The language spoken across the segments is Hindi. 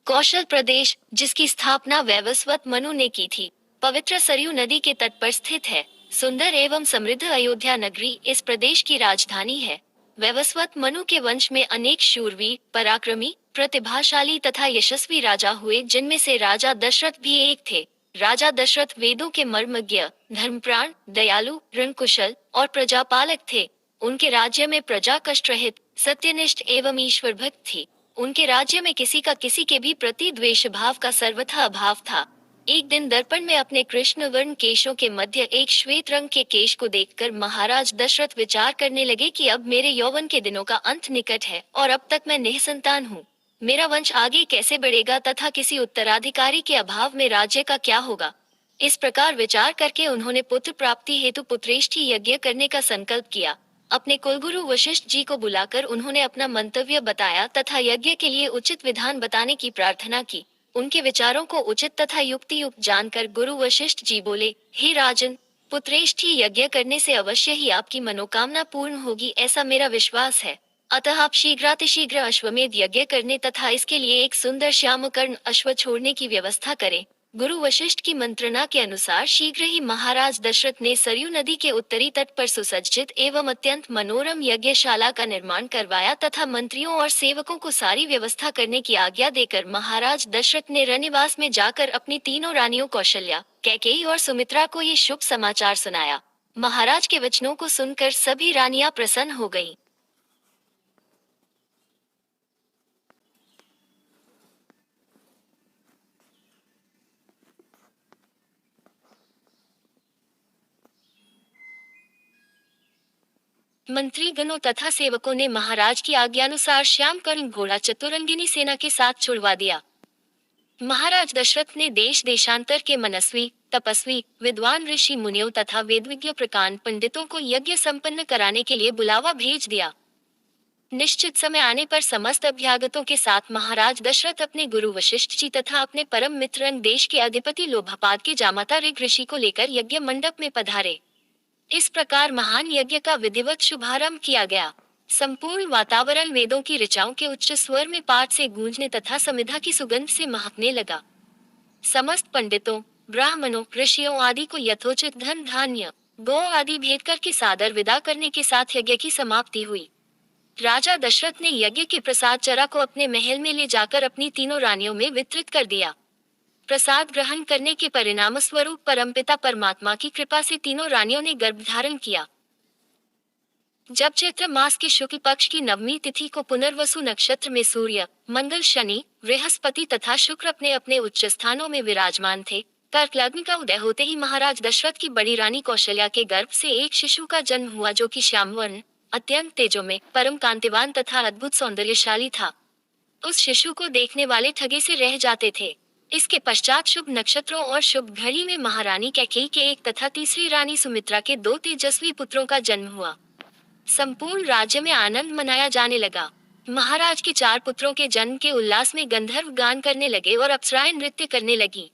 कौशल प्रदेश, जिसकी स्थापना वैवस्वत मनु ने की थी, पवित्र सरयू नदी के तट पर स्थित है। सुंदर एवं समृद्ध अयोध्या नगरी इस प्रदेश की राजधानी है। वैवस्वत मनु के वंश में अनेक शूरवीर, पराक्रमी, प्रतिभाशाली तथा यशस्वी राजा हुए, जिनमें से राजा दशरथ भी एक थे। राजा दशरथ वेदों के मर्मज्ञ, धर्मप्राण, दयालु, रणकुशल और प्रजापालक थे। उनके राज्य में प्रजा कष्टरहित, सत्यनिष्ठ एवं ईश्वर भक्त थी। उनके राज्य में किसी का किसी के भी प्रति द्वेष भाव का सर्वथा अभाव था। एक दिन दर्पण में अपने कृष्ण वर्ण केशों के मध्य एक श्वेत रंग के केश को देखकर महाराज दशरथ विचार करने लगे कि अब मेरे यौवन के दिनों का अंत निकट है और अब तक मैं निःसंतान हूँ। मेरा वंश आगे कैसे बढ़ेगा तथा किसी उत्तराधिकारी के अभाव में राज्य का क्या होगा। इस प्रकार विचार करके उन्होंने पुत्र प्राप्ति हेतु पुत्रेष्ठी यज्ञ करने का संकल्प किया। अपने कुलगुरु वशिष्ठ जी को बुलाकर उन्होंने अपना मंतव्य बताया तथा यज्ञ के लिए उचित विधान बताने की प्रार्थना की। उनके विचारों को उचित तथा युक्ति युक्त जानकर गुरु वशिष्ठ जी बोले, हे राजन, पुत्रेष्ठी यज्ञ करने से अवश्य ही आपकी मनोकामना पूर्ण होगी, ऐसा मेरा विश्वास है। अतः आप शीघ्रातिशीघ्र अश्वमेध यज्ञ करने तथा इसके लिए एक सुंदर श्यामकर्ण अश्व छोड़ने की व्यवस्था करें। गुरु वशिष्ठ की मंत्रणा के अनुसार शीघ्र ही महाराज दशरथ ने सरयू नदी के उत्तरी तट पर सुसज्जित एवं अत्यंत मनोरम यज्ञशाला का निर्माण करवाया तथा मंत्रियों और सेवकों को सारी व्यवस्था करने की आज्ञा देकर महाराज दशरथ ने रनिवास में जाकर अपनी तीनों रानियों कौशल्या, कैकेयी और सुमित्रा को ये शुभ समाचार सुनाया। महाराज के वचनों को सुनकर सभी रानियां प्रसन्न हो गईं। मंत्री गणों तथा सेवकों ने महाराज की आज्ञानुसार श्यामकर्ण घोड़ा चतुरंगिनी सेना के साथ छुड़वा दिया। महाराज दशरथ ने देश देशांतर के मनस्वी, तपस्वी, विद्वान ऋषि मुनियों तथा वेदविज्ञ प्रकांड पंडितों को यज्ञ संपन्न कराने के लिए बुलावा भेज दिया। निश्चित समय आने पर समस्त अभ्यागतों के साथ महाराज दशरथ अपने गुरु वशिष्ठ जी तथा अपने परम मित्र देश के अधिपति लोभापाद के जामाता ऋग ऋषि को लेकर यज्ञ मंडप में पधारे। इस प्रकार महान यज्ञ का विधिवत शुभारंभ किया गया। संपूर्ण वातावरण वेदों की ऋचाओं के उच्च स्वर में पाठ से गूंजने तथा समिधा की सुगंध से महकने लगा। समस्त पंडितों, ब्राह्मणों, ऋषियों आदि को यथोचित धन धान्य, गौ आदि भेंट करके सादर विदा करने के साथ यज्ञ की समाप्ति हुई। राजा दशरथ ने यज्ञ के प्रसाद चरा को अपने महल में ले जाकर अपनी तीनों रानियों में वितरित कर दिया। प्रसाद ग्रहण करने के परिणाम स्वरूप परमपिता परमात्मा की कृपा से तीनों रानियों ने गर्भ धारण किया। जब चैत्र मास के शुक्ल पक्ष की नवमी तिथि को पुनर्वसु नक्षत्र में सूर्य, मंगल, शनि, बृहस्पति तथा शुक्र अपने अपने उच्च स्थानों में विराजमान थे, तर्क लग्न का उदय होते ही महाराज दशरथ की बड़ी रानी कौशल्या के गर्भ से एक शिशु का जन्म हुआ, जो कि श्यामवर्ण, अत्यंत तेजोमय, परम कांतिवान तथा अद्भुत सौंदर्यशाली था। उस शिशु को देखने वाले ठगे से रह जाते थे। इसके पश्चात शुभ नक्षत्रों और शुभ घड़ी में महारानी कैकेयी के एक तथा तीसरी रानी सुमित्रा के दो तेजस्वी पुत्रों का जन्म हुआ। संपूर्ण राज्य में आनंद मनाया जाने लगा। महाराज के चार पुत्रों के जन्म के उल्लास में गंधर्व गान करने लगे और अप्सराएं नृत्य करने लगी।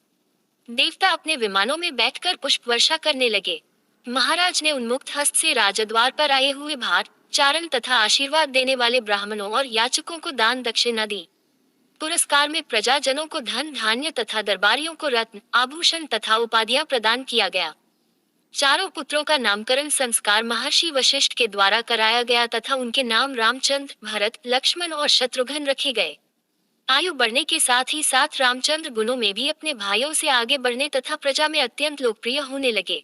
देवता अपने विमानों में बैठकर पुष्प वर्षा करने लगे। महाराज ने उन्मुक्त हस्त से राजद्वार पर आए हुए भाट, चारण तथा आशीर्वाद देने वाले ब्राह्मणों और याचकों को दान दक्षिणा दी। पुरस्कार में प्रजाजनों को धन धान्य तथा दरबारियों को रत्न, आभूषण तथा उपाधियां प्रदान किया गया। चारों पुत्रों का नामकरण संस्कार महर्षि वशिष्ठ के द्वारा कराया गया तथा उनके नाम रामचंद्र, भरत, लक्ष्मण और शत्रुघ्न रखे गए। आयु बढ़ने के साथ ही साथ रामचंद्र गुणों में भी अपने भाइयों से आगे बढ़ने तथा प्रजा में अत्यंत लोकप्रिय होने लगे।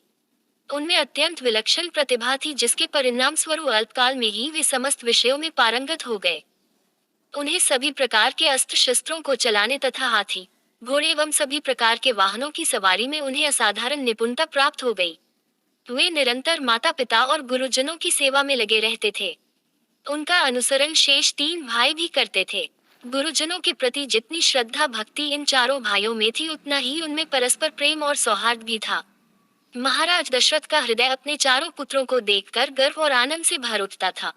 उनमें अत्यंत विलक्षण प्रतिभा थी, जिसके परिणाम स्वरूप अल्पकाल में ही वे समस्त विषयों में पारंगत हो गए। उन्हें सभी प्रकार के अस्त्र शस्त्रों को चलाने तथा हाथी, घोड़े एवं सभी प्रकार के वाहनों की सवारी में उन्हें असाधारण निपुणता प्राप्त हो गई। वे निरंतर माता पिता और गुरुजनों की सेवा में लगे रहते थे। उनका अनुसरण शेष तीन भाई भी करते थे। गुरुजनों के प्रति जितनी श्रद्धा भक्ति इन चारों भाइयों में थी, उतना ही उनमें परस्पर प्रेम और सौहार्द भी था। महाराज दशरथ का हृदय अपने चारों पुत्रों को देखकर गर्व और आनंद से भर उठता था।